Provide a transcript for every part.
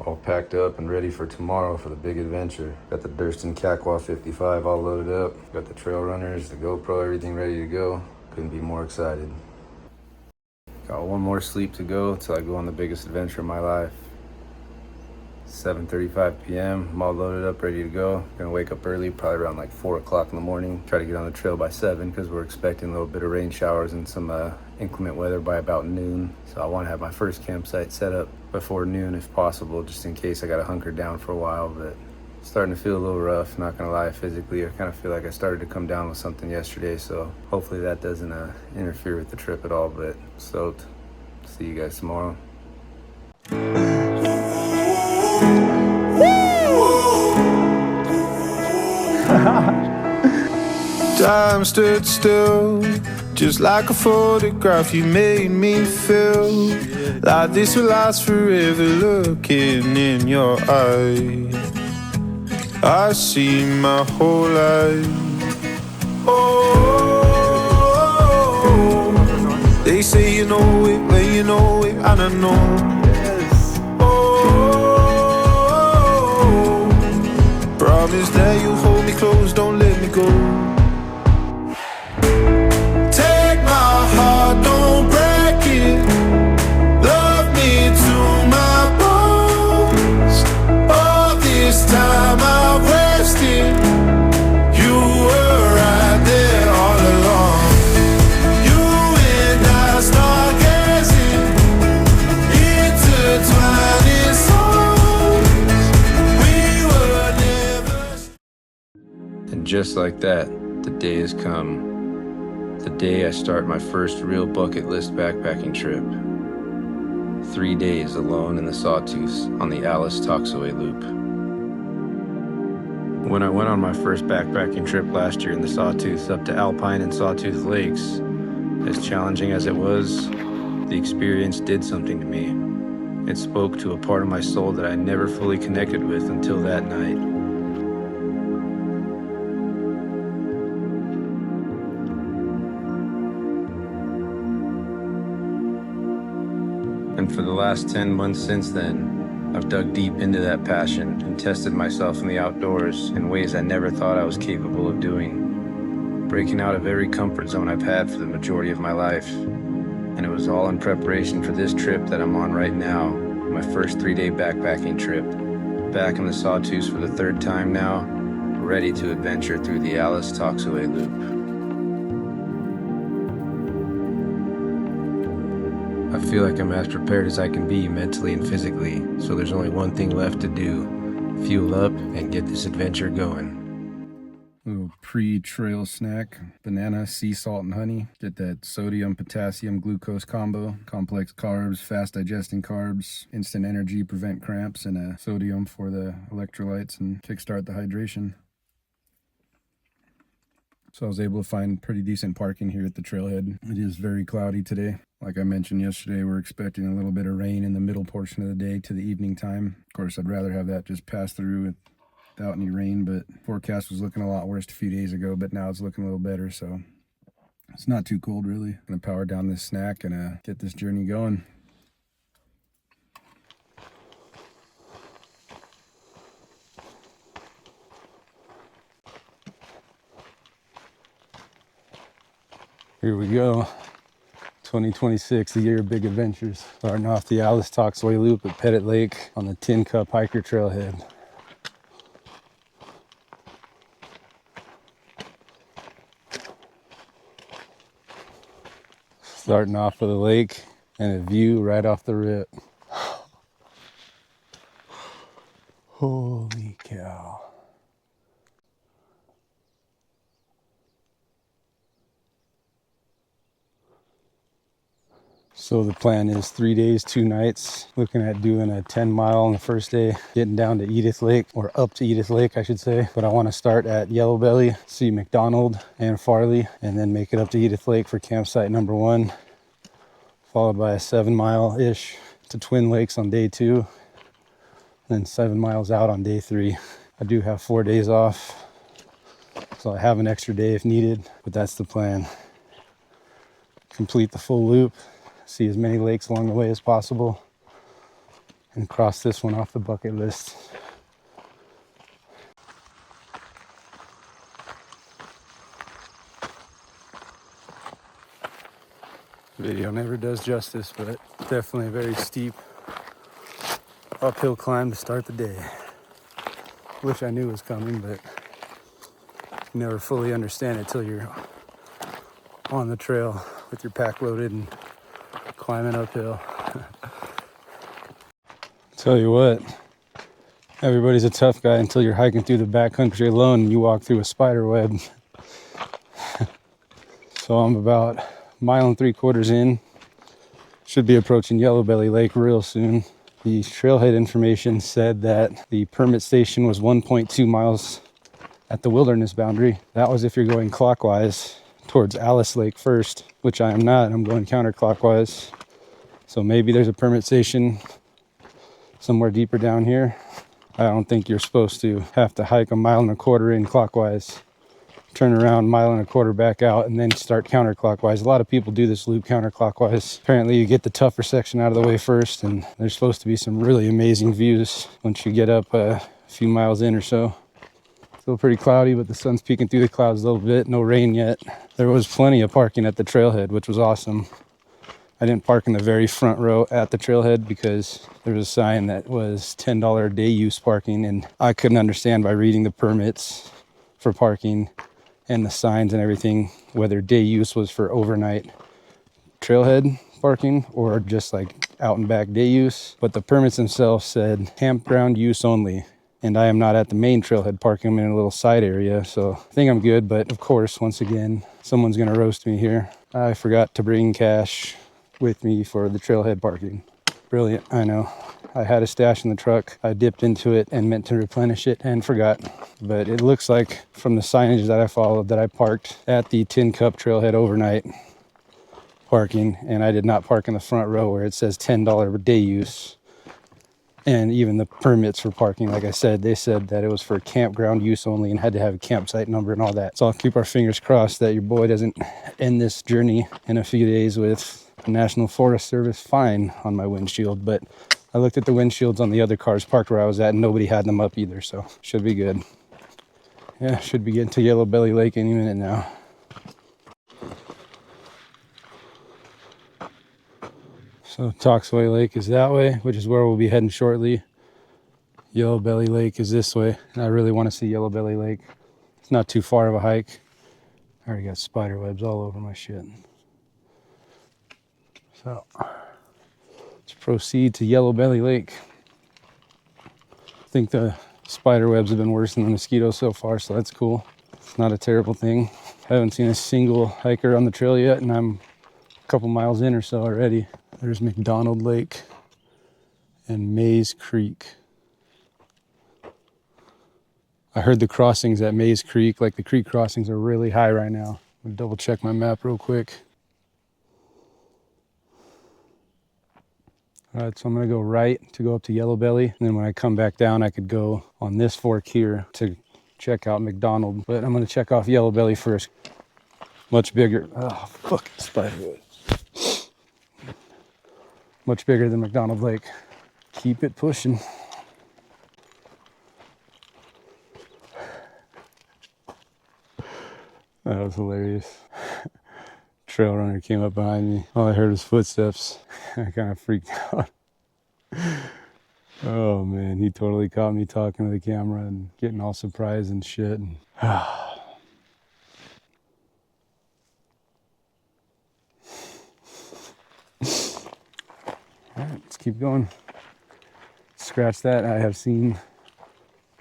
All packed up and ready for tomorrow for the big adventure. Got the Durston Kakwa 55 all loaded up. Got the trail runners, the GoPro, everything ready to go. Couldn't be more excited. Got one more sleep to go till I go on the biggest adventure of my life. 7:35 p.m. I'm all loaded up, ready to go. Gonna wake up early, probably around like 4 o'clock in the morning. Try to get on the trail by 7 because we're expecting a little bit of rain showers and some inclement weather by about noon. So I want to have my first campsite set up before noon if possible, just in case I got to hunker down for a while. But starting to feel a little rough, not gonna lie. Physically, I kind of feel like I started to come down with something yesterday, so hopefully that doesn't interfere with the trip at all. But stoked. See you guys tomorrow. Time stood still, just like a photograph. You made me feel like this will last forever. Looking in your eyes, I see my whole life. Oh, they say you know it when you know it, and I know. Promise that you'll hold me close, don't let me go. Take my heart, don't break it. Love me to my bones. All this time I've wasted. You were right there all along. You and I start gazing, intertwining souls. And just like that, the day has come. The day I start my first real bucket list backpacking trip. 3 days alone in the Sawtooths on the Alice-Toxaway loop. When I went on my first backpacking trip last year in the Sawtooths up to Alpine and Sawtooth lakes, as challenging as it was, the experience did something to me. It spoke to a part of my soul that I never fully connected with until that night. And for the last 10 months since then, I've dug deep into that passion and tested myself in the outdoors in ways I never thought I was capable of doing, breaking out of every comfort zone I've had for the majority of my life. And it was all in preparation for this trip that I'm on right now, my first 3-day backpacking trip. Back in the Sawtooths for the 3rd time now, ready to adventure through the Alice-Toxaway loop. I feel like I'm as prepared as I can be mentally and physically, so there's only one thing left to do: fuel up and get this adventure going. Little pre-trail snack: banana, sea salt, and honey. Get that sodium, potassium, glucose combo. Complex carbs, fast digesting carbs, instant energy, prevent cramps, and sodium for the electrolytes and kickstart the hydration. So I was able to find pretty decent parking here at the trailhead. It is very cloudy today. Like I mentioned yesterday, we're expecting a little bit of rain in the middle portion of the day to the evening time. Of course, I'd rather have that just pass through without any rain, but forecast was looking a lot worse a few days ago, but now it's looking a little better, so it's not too cold really. I'm gonna power down this snack and get this journey going. Here we go. 2026, the year of big adventures. Starting off the Alice-Toxaway loop at Pettit Lake on the Tin Cup Hiker Trailhead. Starting off with a lake and a view right off the rip. Holy cow. So the plan is 3 days, 2 nights, looking at doing a 10-mile on the first day, getting down to Edith Lake, or up to Edith Lake, I should say. But I want to start at Yellow Belly, see McDonald and Farley, and then make it up to Edith Lake for campsite number 1, followed by a 7-mile-ish to Twin Lakes on day 2, and then 7 miles out on day 3. I do have 4 days off, so I have an extra day if needed, but that's the plan. Complete the full loop, see as many lakes along the way as possible, and cross this one off the bucket list. Video never does justice, but definitely a very steep uphill climb to start the day. Wish I knew it was coming, but you never fully understand it till you're on the trail with your pack loaded and climbing uphill. Tell you what, everybody's a tough guy until you're hiking through the backcountry alone and you walk through a spider web. So I'm about 1.75 miles in. Should be approaching Yellow Belly Lake real soon. The trailhead information said that the permit station was 1.2 miles at the wilderness boundary. That was if you're going clockwise towards Alice Lake first, which I am not. I'm going counterclockwise. So maybe there's a permit station somewhere deeper down here. I don't think you're supposed to have to hike 1.25 miles in clockwise, turn around 1.25 miles back out, and then start counterclockwise. A lot of people do this loop counterclockwise. Apparently you get the tougher section out of the way first, and there's supposed to be some really amazing views once you get up a few miles in or so. Still pretty cloudy, but the sun's peeking through the clouds a little bit. No rain yet. There was plenty of parking at the trailhead, which was awesome. I didn't park in the very front row at the trailhead because there was a sign that was $10 day use parking, and I couldn't understand by reading the permits for parking and the signs and everything whether day use was for overnight trailhead parking or just like out and back day use. But the permits themselves said campground use only, and I am not at the main trailhead parking. I'm in a little side area, so I think I'm good. But of course, once again, someone's gonna roast me here. I forgot to bring cash with me for the trailhead parking. Brilliant, I know. I had a stash in the truck. I dipped into it and meant to replenish it and forgot. But it looks like from the signage that I followed that I parked at the Tin Cup trailhead overnight parking, and I did not park in the front row where it says $10 day use. And even the permits for parking, like I said, they said that it was for campground use only and had to have a campsite number and all that. So I'll keep our fingers crossed that your boy doesn't end this journey in a few days with a National Forest Service fine on my windshield. But I looked at the windshields on the other cars parked where I was at, and nobody had them up either, so should be good. Yeah, should be getting to Yellow Belly Lake any minute now. So Toxaway Lake is that way, which is where we'll be heading shortly. Yellow Belly Lake is this way, and I really want to see Yellow Belly Lake. It's not too far of a hike. I already got spider webs all over my shit. So let's proceed to Yellow Belly Lake. I think the spider webs have been worse than the mosquitoes so far, so that's cool. It's not a terrible thing. I haven't seen a single hiker on the trail yet, and I'm a couple miles in or so already. There's McDonald Lake and Maze Creek. I heard the crossings at Maze Creek, like the creek crossings, are really high right now. I'm gonna double check my map real quick. All right, so I'm gonna go right to go up to Yellow Belly, and then when I come back down, I could go on this fork here to check out McDonald. But I'm gonna check off Yellow Belly first. Much bigger. Oh, fucking spiderwood. Much bigger than McDonald Lake. Keep it pushing. That was hilarious. Trail runner came up behind me. All I heard was footsteps. I kind of freaked out. Oh man, he totally caught me talking to the camera and getting all surprised and shit. All right, let's keep going. Scratch that. I have seen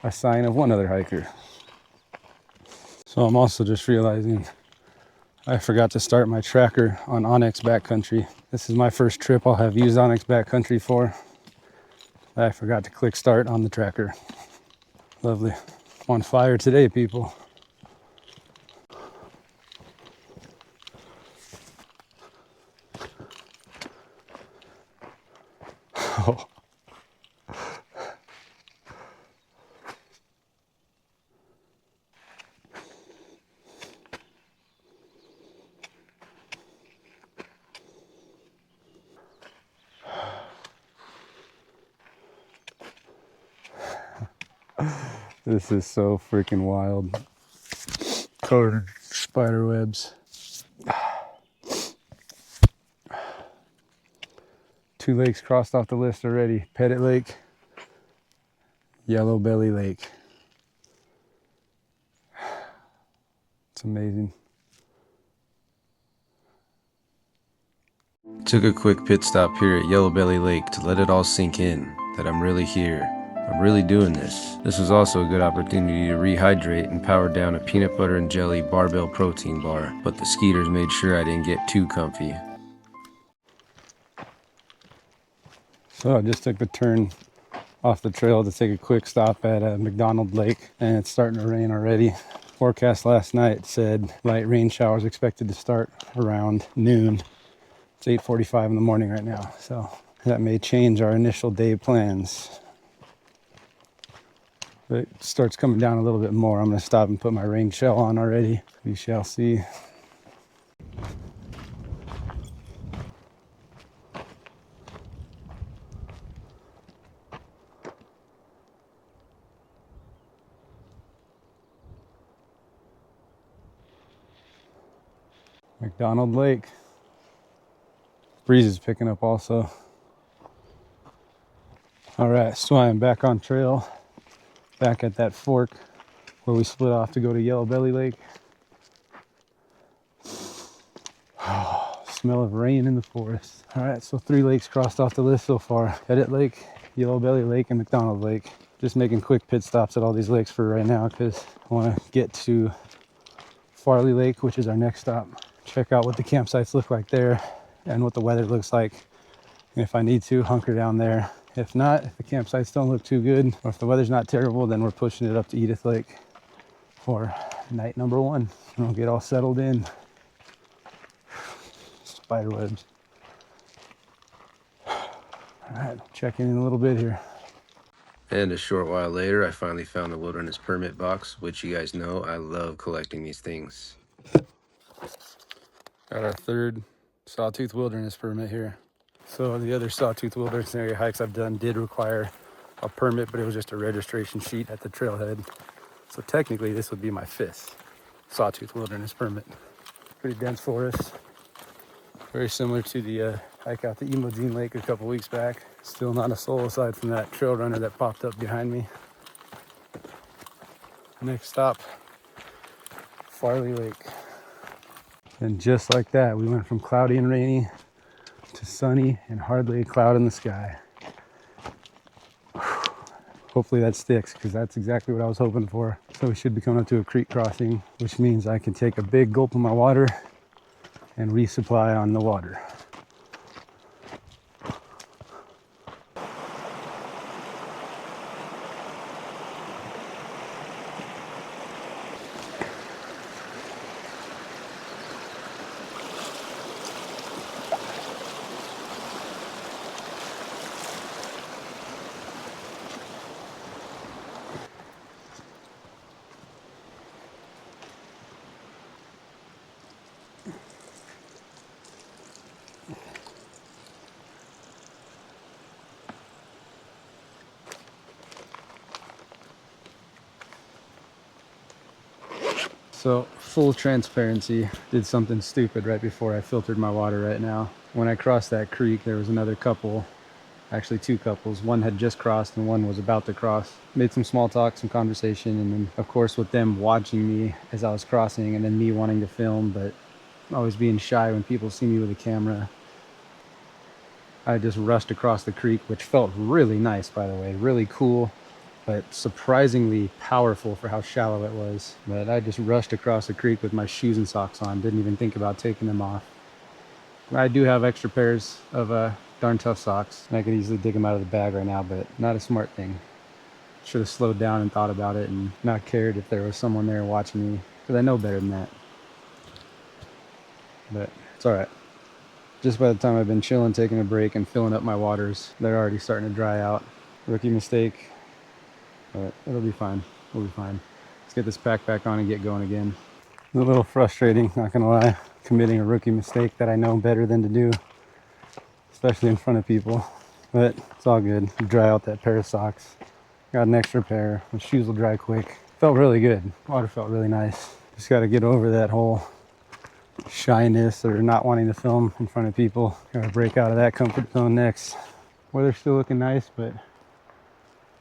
a sign of one other hiker. So I'm also just realizing I forgot to start my tracker on Onyx Backcountry. This is my first trip I'll have used Onyx Backcountry for. I forgot to click start on the tracker. Lovely. On fire today, people. Oh. This is so freaking wild. Covered in spider webs. 2 lakes crossed off the list already. Pettit Lake, Yellow Belly Lake. It's amazing. Took a quick pit stop here at Yellow Belly Lake to let it all sink in that I'm really here. I'm really doing this. This was also a good opportunity to rehydrate and power down a peanut butter and jelly barbell protein bar, but the skeeters made sure I didn't get too comfy. So I just took the turn off the trail to take a quick stop at McDonald Lake, and it's starting to rain already. Forecast last night said light rain showers expected to start around noon. It's 8:45 in the morning right now, so that may change our initial day plans. But it starts coming down a little bit more. I'm going to stop and put my rain shell on already. We shall see. McDonald Lake. Breeze is picking up also. All right, so I am back on trail, back at that fork where we split off to go to Yellow Belly Lake. Oh, smell of rain in the forest. All right, so 3 lakes crossed off the list so far. Pettit Lake, Yellow Belly Lake, and McDonald Lake. Just making quick pit stops at all these lakes for right now because I want to get to Farley Lake, which is our next stop. Check out what the campsites look like there and what the weather looks like. And if I need to, hunker down there. If not, if the campsites don't look too good, or if the weather's not terrible, then we're pushing it up to Edith Lake for night number 1. And we'll get all settled in. Spider webs. All right, check in a little bit here. And a short while later, I finally found the wilderness permit box, which you guys know I love collecting these things. Got our 3rd Sawtooth wilderness permit here. So the other Sawtooth wilderness area hikes I've done did require a permit, but it was just a registration sheet at the trailhead. So technically this would be my 5th Sawtooth wilderness permit. Pretty dense forest. Very similar to the hike out to Imogene Lake a couple weeks back. Still not a soul aside from that trail runner that popped up behind me. Next stop, Farley Lake. And just like that, we went from cloudy and rainy to sunny and hardly a cloud in the sky. Hopefully that sticks, because that's exactly what I was hoping for. So we should be coming up to a creek crossing, which means I can take a big gulp of my water and resupply on the water. So, full transparency, did something stupid right before I filtered my water right now. When I crossed that creek, there was another couple, actually 2 couples. One had just crossed and one was about to cross. Made some small talk, some conversation, and then of course with them watching me as I was crossing and then me wanting to film, but always being shy when people see me with a camera, I just rushed across the creek, which felt really nice, by the way, really cool, but surprisingly powerful for how shallow it was. But I just rushed across the creek with my shoes and socks on, didn't even think about taking them off. I do have extra pairs of darn tough socks, and I could easily dig them out of the bag right now, but not a smart thing. Should have slowed down and thought about it and not cared if there was someone there watching me, because I know better than that. But it's all right. Just by the time I've been chilling, taking a break, and filling up my waters, they're already starting to dry out. Rookie mistake. But it'll be fine. We'll be fine. Let's get this pack back on and get going again. A little frustrating, not gonna lie, committing a rookie mistake that I know better than to do, especially in front of people. But it's all good. Dry out that pair of socks. Got an extra pair. My shoes will dry quick. Felt really good. Water felt really nice. Just got to get over that whole shyness or not wanting to film in front of people. Gotta break out of that comfort zone next. Weather's still looking nice, but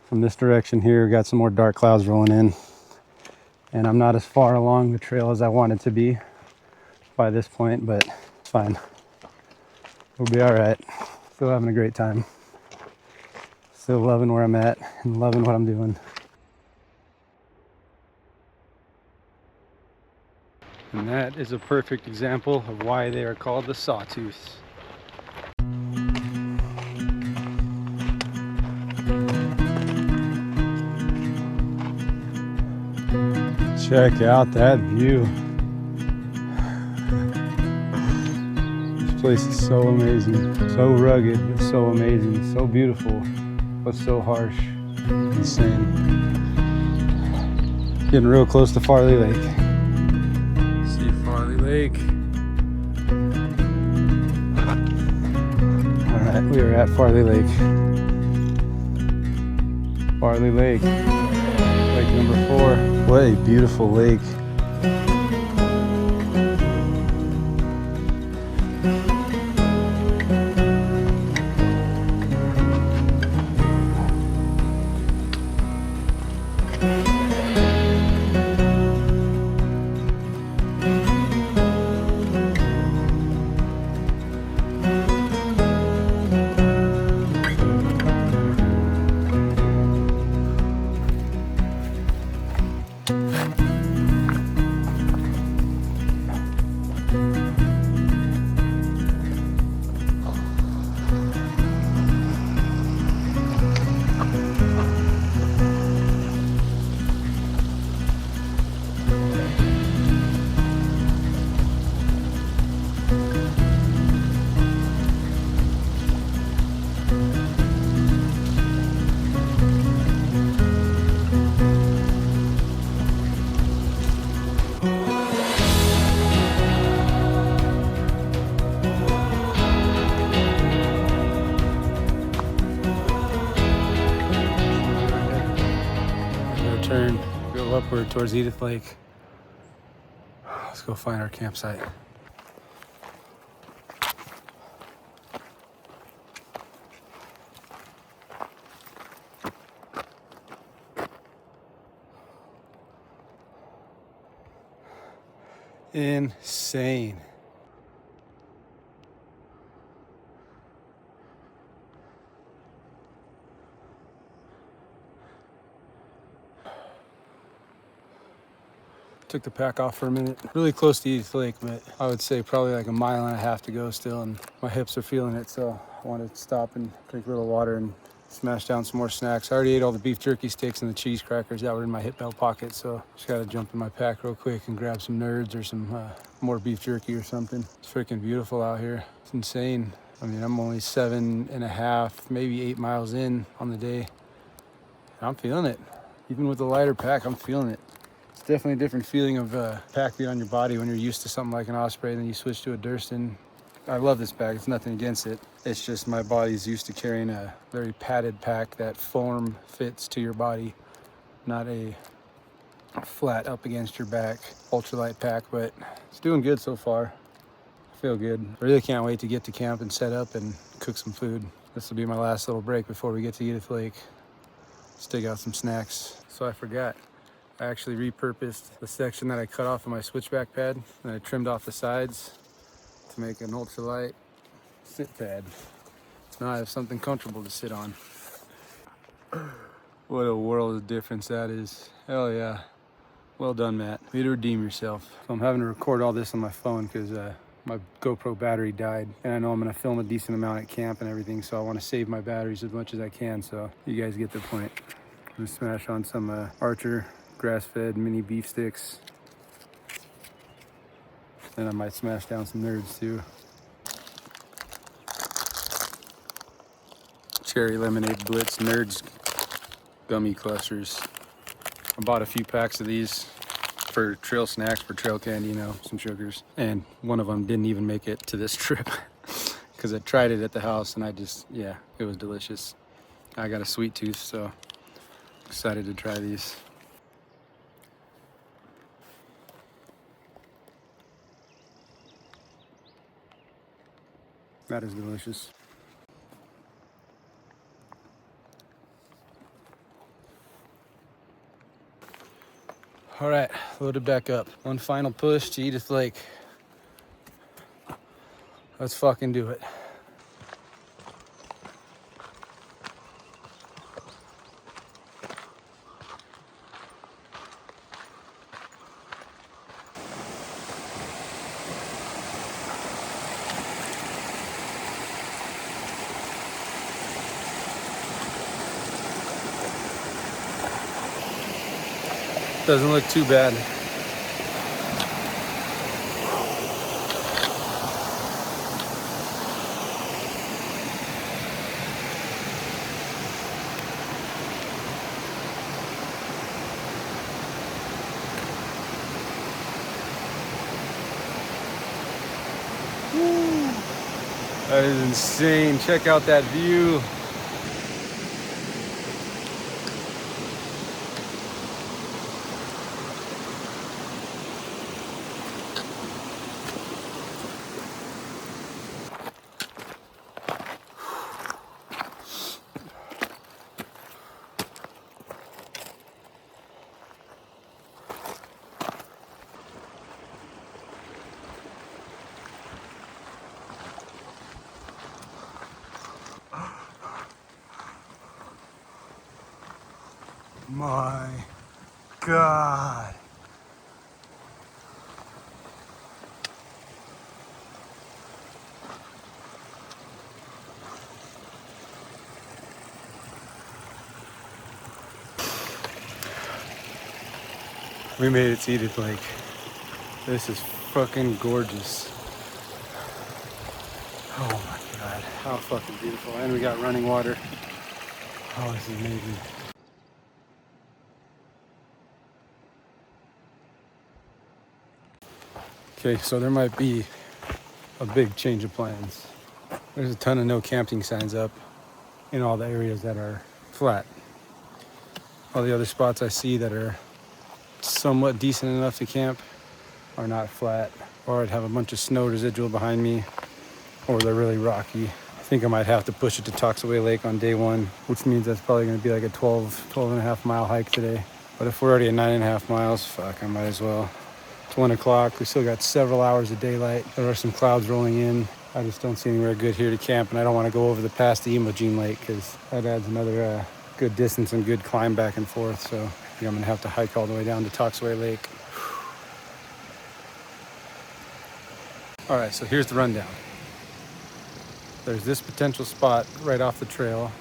from this direction here, got some more dark clouds rolling in. And I'm not as far along the trail as I wanted to be by this point, but it's fine. We'll be all right. Still having a great time. Still loving where I'm at and loving what I'm doing. And that is a perfect example of why they are called the Sawtooths. Check out that view. This place is so amazing, so rugged, but so amazing, so beautiful, but so harsh. Insane. Getting real close to Farley Lake. See Farley Lake. All right, we are at Farley Lake. Farley Lake. Lake number 4. What a beautiful lake. Turn, go upward towards Edith Lake. Let's go find our campsite. Insane. Took the pack off for a minute. Really close to Edith Lake, but I would say probably like a mile and a half to go still, and my hips are feeling it, so I wanted to stop and drink a little water and smash down some more snacks. I already ate all the beef jerky sticks and the cheese crackers that were in my hip belt pocket, so just gotta jump in my pack real quick and grab some nerds or some more beef jerky or something. It's freaking beautiful out here. It's insane. I mean, I'm only 7.5, maybe 8 miles in on the day. I'm feeling it. Even with the lighter pack, I'm feeling it. It's definitely a different feeling of pack being on your body when you're used to something like an Osprey and then you switch to a Durston. I love this pack, it's nothing against it. It's just my body's used to carrying a very padded pack that form fits to your body, not a flat up against your back ultralight pack, but it's doing good so far. I feel good. I really can't wait to get to camp and set up and cook some food. This will be my last little break before we get to Edith Lake. Let's dig out some snacks. So I forgot. I actually repurposed the section that I cut off of my switchback pad, and I trimmed off the sides to make an ultralight sit pad. So now I have something comfortable to sit on. What a world of difference that is. Hell yeah. Well done, Matt. Way to redeem yourself. So I'm having to record all this on my phone because my GoPro battery died, and I know I'm gonna film a decent amount at camp and everything, so I wanna save my batteries as much as I can, so you guys get the point. I'm gonna smash on some Archer grass-fed mini beef sticks. Then I might smash down some nerds too. Cherry lemonade blitz nerds gummy clusters. I bought a few packs of these for trail snacks, for trail candy, you know, some sugars. And one of them didn't even make it to this trip because I tried it at the house and it was delicious. I got a sweet tooth, so Excited to try these. That is delicious. All right, loaded back up. One final push to Edith Lake. Let's fucking do it. Doesn't look too bad. That is insane. Check out that view. My God. We made it to Edith Lake. This is fucking gorgeous. Oh my God, how fucking beautiful. And we got running water. Oh, this is amazing. Okay, so there might be a big change of plans. There's a ton of no camping signs up in all the areas that are flat. All the other spots I see that are somewhat decent enough to camp are not flat, or I'd have a bunch of snow residual behind me, or they're really rocky. I think I might have to push it to Toxaway Lake on day one, which means that's probably going to be like a 12 and a half mile hike today. But if we're already at 9.5 miles, fuck, I might as well. It's 1 o'clock. We still got several hours of daylight. There are some clouds rolling in. I just don't see anywhere good here to camp, and I don't want to go over the past the Imogene Lake because that adds another good distance and good climb back and forth. So I think I'm going to have to hike all the way down to Toxaway Lake. All right, so here's the rundown. There's this potential spot right off the trail,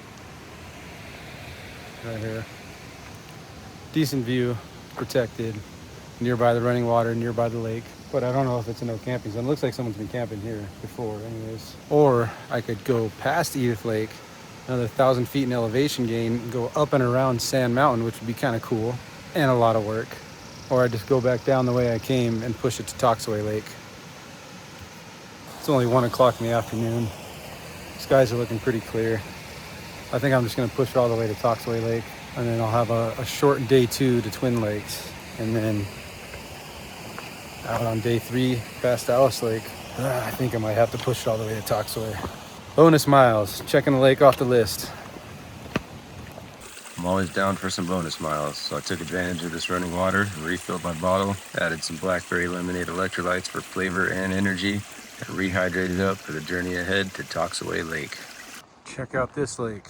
right here. Decent view, protected, nearby the running water, nearby the lake. But I don't know if it's a no camping zone. It looks like someone's been camping here before anyways. Or I could go past Edith Lake, another 1,000 feet in elevation gain, go up and around Sand Mountain, which would be kind of cool and a lot of work. Or I just go back down the way I came and push it to Toxaway Lake. It's only 1 o'clock in the afternoon. Skies are looking pretty clear. I think I'm just gonna push it all the way to Toxaway Lake, and then I'll have a short day 2 to Twin Lakes, and then out on day 3 past Alice Lake. I think I might have to push it all the way to Toxaway. Bonus miles, checking the lake off the list. I'm always down for some bonus miles, so I took advantage of this running water, refilled my bottle, added some blackberry lemonade electrolytes for flavor and energy, and rehydrated up for the journey ahead to Toxaway Lake. Check out this lake.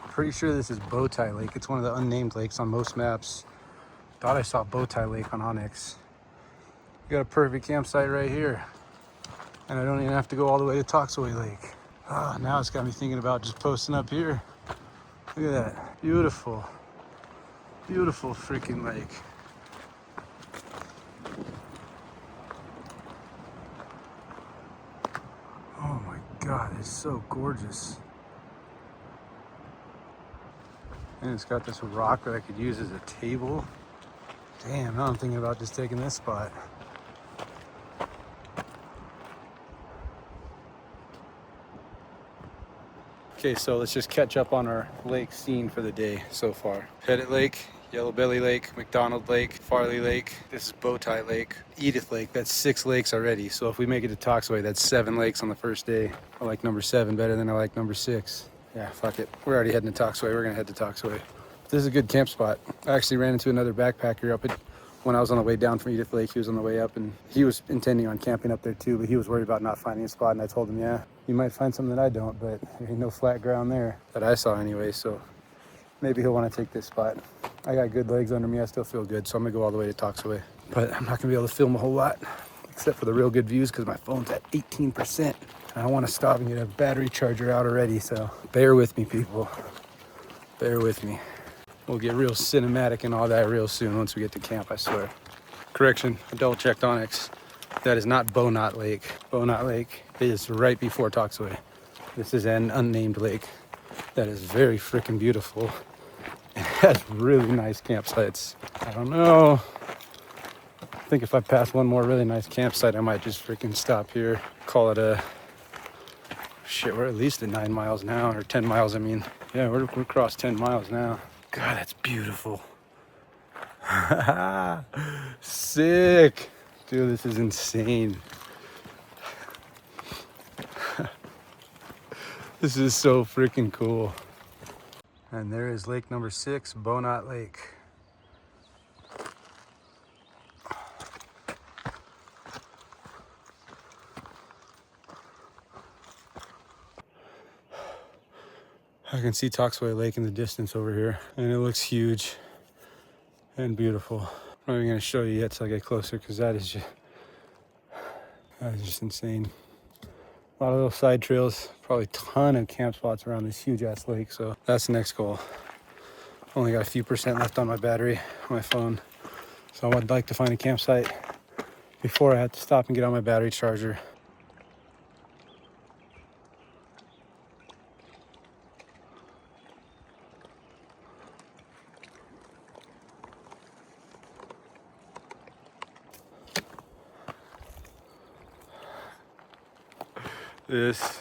I'm pretty sure this is Bowtie Lake. It's one of the unnamed lakes on most maps. Thought I saw Bowtie Lake on Onyx. We got a perfect campsite right here. And I don't even have to go all the way to Toxaway Lake. Now it's got me thinking about just posting up here. Look at that. Beautiful. Beautiful freaking lake. Oh my God, it's so gorgeous. And it's got this rock that I could use as a table. Damn, now I'm thinking about just taking this spot. Okay, so let's just catch up on our lake scene for the day so far. Pettit Lake, Yellow Belly Lake, McDonald Lake, Farley Lake, this is Bowtie Lake, Edith Lake. That's 6 lakes already. So if we make it to Toxaway, that's 7 lakes on the first day. I like number 7 better than I like number 6. Yeah, fuck it. We're already heading to Toxaway. We're gonna head to Toxaway. This is a good camp spot. I actually ran into another backpacker up at, when I was on the way down from Edith Lake. He was on the way up, and he was intending on camping up there too, but he was worried about not finding a spot, and I told him, yeah, you might find something that I don't, but there ain't no flat ground there that I saw anyway, so maybe he'll want to take this spot. I got good legs under me. I still feel good, so I'm gonna go all the way to Toxaway. But I'm not gonna be able to film a whole lot, except for the real good views, because my phone's at 18%. I don't want to stop and get a battery charger out already, so bear with me, people. Bear with me. We'll get real cinematic and all that real soon once we get to camp, I swear. Correction, I double checked Onyx. That is not Bowknot Lake. Bowknot Lake is right before Toxaway. This is an unnamed lake that is very freaking beautiful. It has really nice campsites. I don't know. I think if I pass one more really nice campsite, I might just freaking stop here. Call it a, shit, we're at least at 9 miles now, or 10 miles, I mean. Yeah, we're across 10 miles now. God, that's beautiful. Sick. Dude, this is insane. This is so freaking cool. And there is lake number 6, Bowknot Lake. I can see Toxaway Lake in the distance over here, and it looks huge and beautiful. I'm not even gonna show you yet till I get closer, because that is just insane. A lot of little side trails, probably a ton of camp spots around this huge ass lake. So that's the next goal. Only got a few percent left on my battery on my phone, so I would like to find a campsite before I have to stop and get on my battery charger. This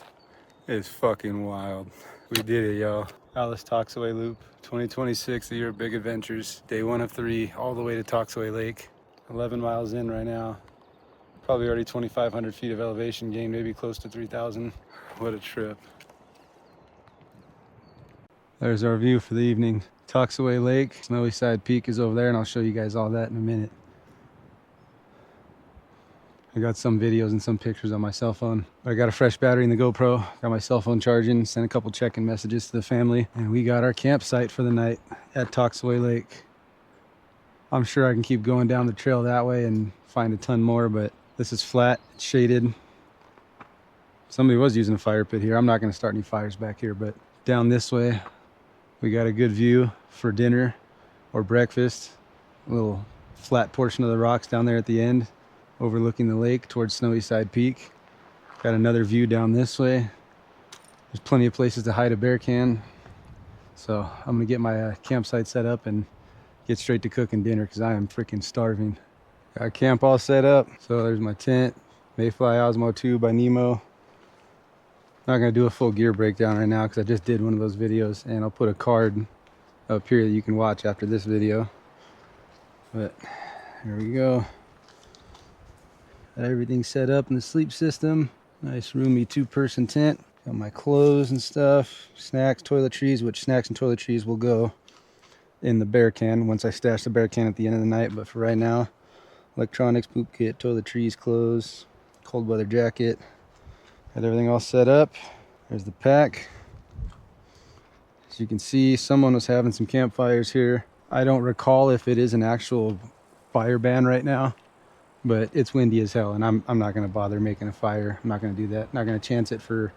is fucking wild. We did it, y'all. Alice-Toxaway Loop 2026, the year of big adventures. Day 1 of 3, all the way to Toxaway Lake. 11 miles in right now. Probably already 2,500 feet of elevation gain, maybe close to 3,000. What a trip. There's our view for the evening. Toxaway Lake, Snowy Side Peak is over there, and I'll show you guys all that in a minute. I got some videos and some pictures on my cell phone. I got a fresh battery in the GoPro, got my cell phone charging, sent a couple check-in messages to the family, and we got our campsite for the night at Toxaway Lake. I'm sure I can keep going down the trail that way and find a ton more, but this is flat, shaded. Somebody was using a fire pit here. I'm not gonna start any fires back here, but down this way, we got a good view for dinner or breakfast. A little flat portion of the rocks down there at the end, overlooking the lake towards Snowy Side Peak. Got another view down this way. There's plenty of places to hide a bear can. So I'm gonna get my campsite set up and get straight to cooking dinner, because I am freaking starving. Got camp all set up. So there's my tent, Mayfly Osmo 2 by Nemo. Not gonna do a full gear breakdown right now, because I just did one of those videos, and I'll put a card up here that you can watch after this video. But here we go. Got everything set up in the sleep system. Nice roomy 2-person tent. Got my clothes and stuff, snacks, toiletries, which snacks and toiletries will go in the bear can once I stash the bear can at the end of the night. But for right now, electronics, poop kit, toiletries, clothes, cold weather jacket. Got everything all set up. There's the pack. As you can see, someone was having some campfires here. I don't recall if it is an actual fire ban right now, but it's windy as hell, and I'm not gonna bother making a fire. I'm not gonna do that. Not gonna chance it for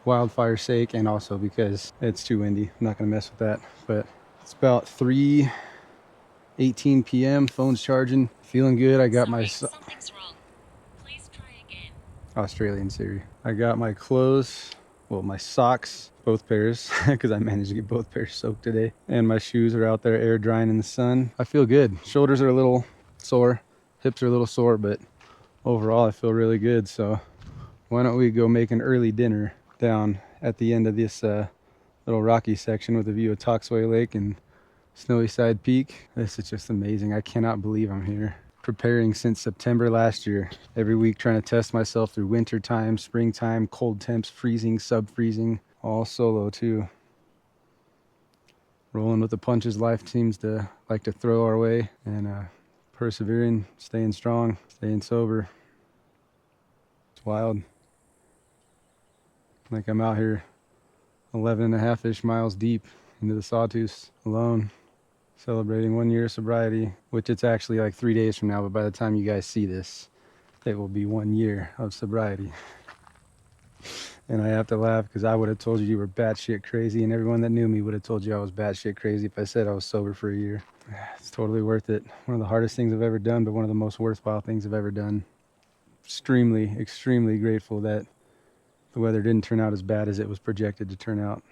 wildfire's sake, and also because it's too windy. I'm not gonna mess with that. But it's about 3:18 p.m. Phone's charging, feeling good. I got my something's wrong. Please try again. Australian Siri. I got my clothes, well, my socks, both pairs, because I managed to get both pairs soaked today, and my shoes are out there air drying in the sun. I feel good. Shoulders are a little sore. Hips are a little sore, but overall I feel really good. So why don't we go make an early dinner down at the end of this little rocky section with a view of Toxaway Lake and Snowy Side Peak. This is just amazing. I cannot believe I'm here. Preparing since September last year. Every week trying to test myself through winter time, springtime, cold temps, freezing, sub-freezing, all solo too. Rolling with the punches life seems to like to throw our way, and persevering, staying strong, staying sober. It's wild. Like I'm out here 11.5-ish miles deep into the Sawtooths alone, celebrating 1 year of sobriety, which it's actually like 3 days from now, but by the time you guys see this, it will be 1 year of sobriety. And I have to laugh because I would have told you were batshit crazy, and everyone that knew me would have told you I was batshit crazy if I said I was sober for a year. It's totally worth it. One of the hardest things I've ever done, but one of the most worthwhile things I've ever done. Extremely, extremely grateful that the weather didn't turn out as bad as it was projected to turn out.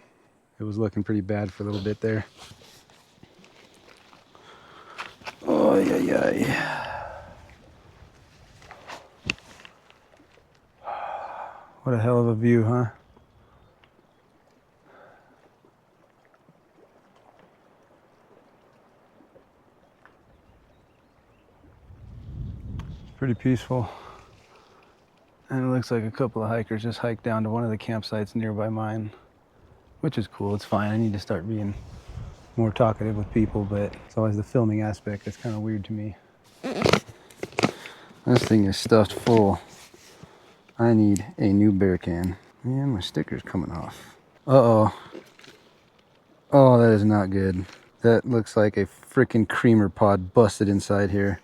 It was looking pretty bad for a little bit there. Oh, yeah. What a hell of a view, huh? Pretty peaceful. And it looks like a couple of hikers just hiked down to one of the campsites nearby mine, which is cool. It's fine. I need to start being more talkative with people, but it's always the filming aspect that's kind of weird to me. This thing is stuffed full. I need a new bear can. Man, my sticker's coming off. Uh-oh. Oh, that is not good. That looks like a freaking creamer pod busted inside here.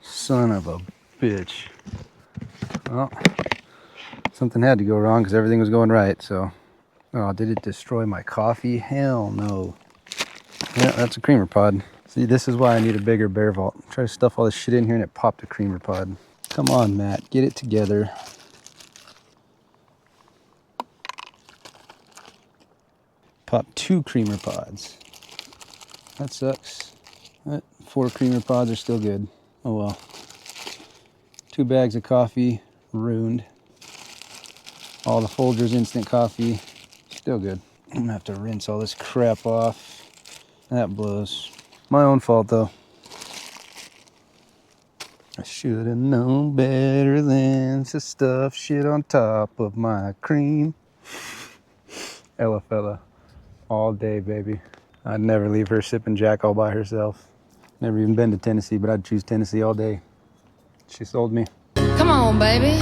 Son of a bitch. Well, something had to go wrong because everything was going right, so. Oh, did it destroy my coffee? Hell no. Yeah, that's a creamer pod. See, this is why I need a bigger bear vault. Try to stuff all this shit in here and it popped a creamer pod. Come on, Matt, get it together. Popped 2 creamer pods. That sucks. But 4 creamer pods are still good. Oh well. 2 bags of coffee ruined. All the Folgers instant coffee still good. I'm gonna have to rinse all this crap off. That blows. My own fault though. I should have known better than to stuff shit on top of my cream. Ella fella. All day, baby. I'd never leave her sipping Jack all by herself. Never even been to Tennessee, but I'd choose Tennessee all day. She sold me. Come on, baby.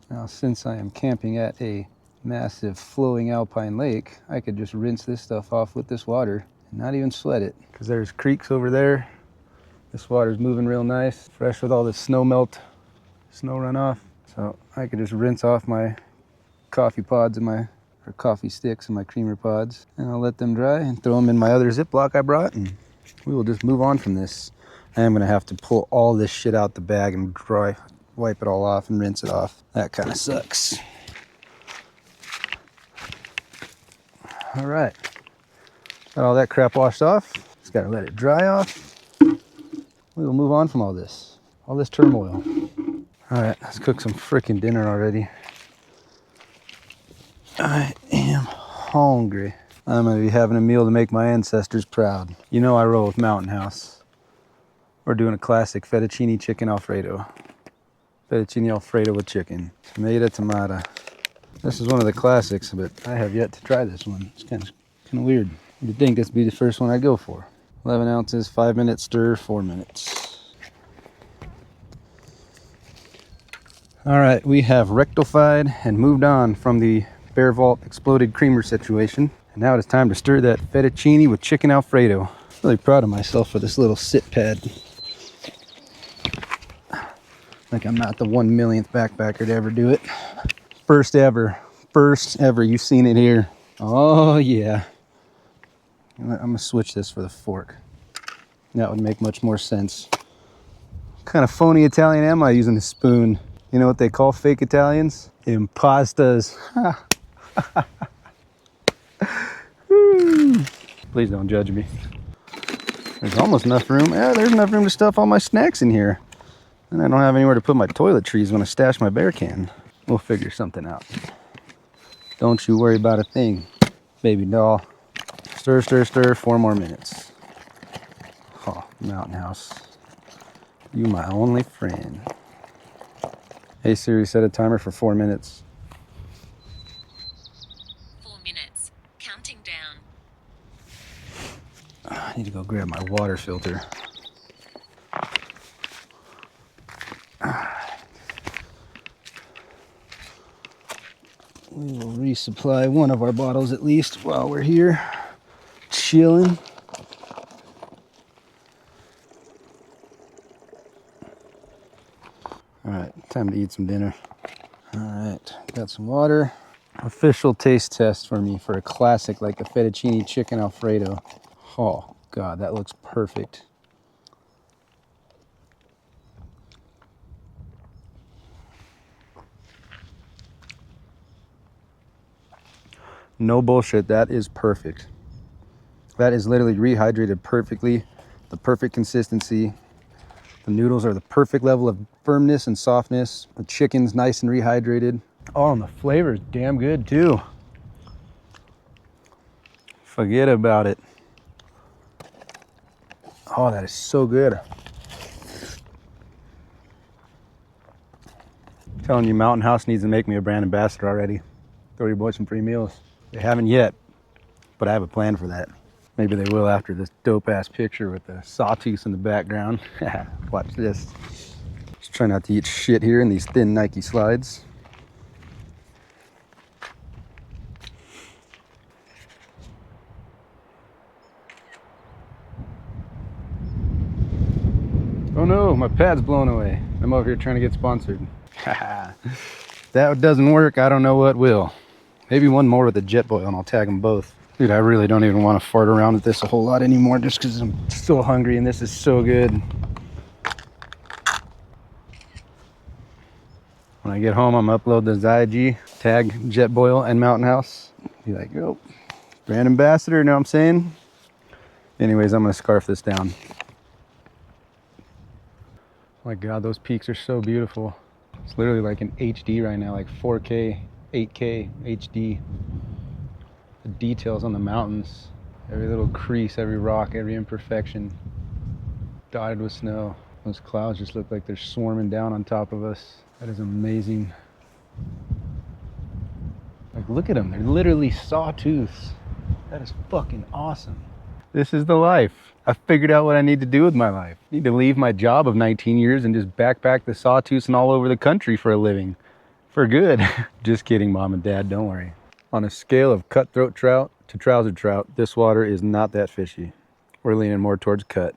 Now, since I am camping at a massive flowing alpine lake, I could just rinse this stuff off with this water and not even sweat it. Because there's creeks over there. This water's moving real nice, fresh with all this snow melt, snow runoff. So I could just rinse off my coffee pods and my coffee sticks and my creamer pods, and I'll let them dry and throw them in my other Ziploc I brought, and we will just move on from this. I am gonna have to pull all this shit out the bag and wipe it all off and rinse it off. That kind of sucks. All right, got all that crap washed off. Just gotta let it dry off. We will move on from all this turmoil. All right, let's cook some freaking dinner already. I am hungry. I'm gonna be having a meal to make my ancestors proud. You know I roll with Mountain House. We're doing a classic fettuccine chicken Alfredo. Fettuccine Alfredo with chicken. Tomato. This is one of the classics, but I have yet to try this one. It's kind of weird. You'd think this would be the first one I go for. 11 ounces, 5-minute stir, 4 minutes. All right, we have rectified and moved on from the Bear Vault exploded creamer situation. And now it is time to stir that fettuccine with chicken Alfredo. Really proud of myself for this little sit pad. Like I'm not the 1 millionth backpacker to ever do it. First ever. You've seen it here. Oh yeah. I'm gonna switch this for the fork. That would make much more sense. What kind of phony Italian am I using a spoon? You know what they call fake Italians? Impastas. Please don't judge me. There's almost enough room. Yeah, there's enough room to stuff all my snacks in here. And I don't have anywhere to put my toiletries when I stash my bear can. We'll figure something out. Don't you worry about a thing, baby doll. Stir, stir, stir, 4 more minutes. Oh, Mountain House. You my only friend. Hey Siri, set a timer for 4 minutes. 4 minutes. Counting down. I need to go grab my water filter. We will resupply one of our bottles at least while we're here chilling. All right, time to eat some dinner. All right, got some water. Official taste test for me for a classic like the fettuccine chicken Alfredo. Oh God, that looks perfect. No bullshit, that is perfect. That is literally rehydrated perfectly, the perfect consistency. The noodles are the perfect level of firmness and softness. The chicken's nice and rehydrated. Oh, and the flavor's damn good too. Forget about it. Oh, that is so good. I'm telling you, Mountain House needs to make me a brand ambassador already. Throw your boys some free meals. They haven't yet, but I have a plan for that. Maybe they will after this dope ass picture with the Sawtooths in the background. Watch this. Just try not to eat shit here in these thin Nike slides. Oh no, my pad's blown away. I'm over here trying to get sponsored. If that doesn't work, I don't know what will. Maybe one more with the jet boil and I'll tag them both. Dude, I really don't even want to fart around with this a whole lot anymore just because I'm so hungry and this is so good. When I get home, I'm gonna upload this IG, tag jet boil and Mountain House. Be like, yo, brand ambassador, you know what I'm saying? Anyways, I'm gonna scarf this down. Oh my God, those peaks are so beautiful. It's literally like an HD right now, like 4K, 8K, HD. The details on the mountains, every little crease, every rock, every imperfection, dotted with snow. Those clouds just look like they're swarming down on top of us. That is amazing. Like, look at them, they're literally sawtooths. That is fucking awesome. This is the life. I figured out what I need to do with my life. I need to leave my job of 19 years and just backpack the sawtooths and all over the country for a living. For good. Just kidding, Mom and Dad, don't worry. On a scale of cutthroat trout to trouser trout, this water is not that fishy. We're leaning more towards cut.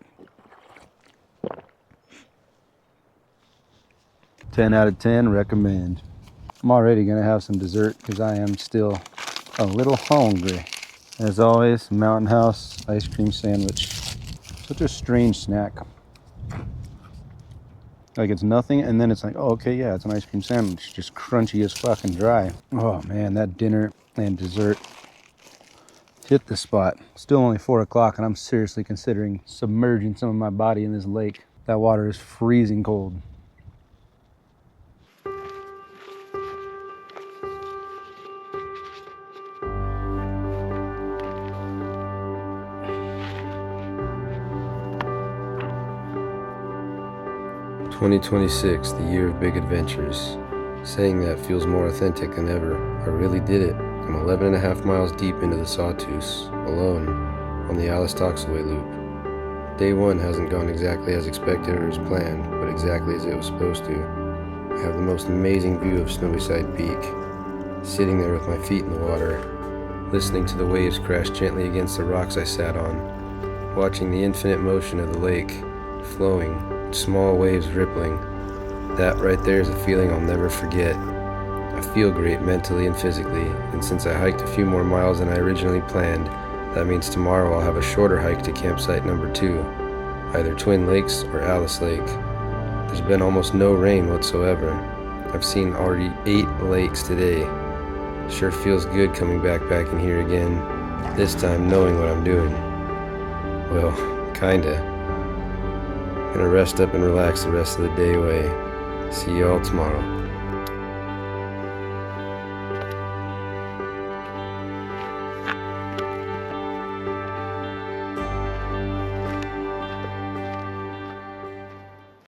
10 out of 10, recommend. I'm already gonna have some dessert because I am still a little hungry. As always, Mountain House ice cream sandwich. Such a strange snack. Like, it's nothing, and then it's like, oh, okay, yeah, it's an ice cream sandwich. Just crunchy as fuck and dry. Oh man, that dinner and dessert hit the spot. Still only 4 o'clock, and I'm seriously considering submerging some of my body in this lake. That water is freezing cold. "2026, the year of big adventures. Saying that feels more authentic than ever. I really did it. I'm 11 and a half miles deep into the Sawtooths, alone, on the Alice-Toxaway loop. Day 1 hasn't gone exactly as expected or as planned, but exactly as it was supposed to. I have the most amazing view of Snowy Side Peak, sitting there with my feet in the water, listening to the waves crash gently against the rocks I sat on, watching the infinite motion of the lake, flowing, small waves rippling. That right there is a feeling I'll never forget. I feel great mentally and physically, and since I hiked a few more miles than I originally planned, that means tomorrow I'll have a shorter hike to campsite number 2, either Twin Lakes or Alice Lake. There's been almost no rain whatsoever. I've seen already 8 lakes today. Sure feels good coming back in here again, this time knowing what I'm doing. Well, kinda. Gonna rest up and relax the rest of the day away. See y'all tomorrow.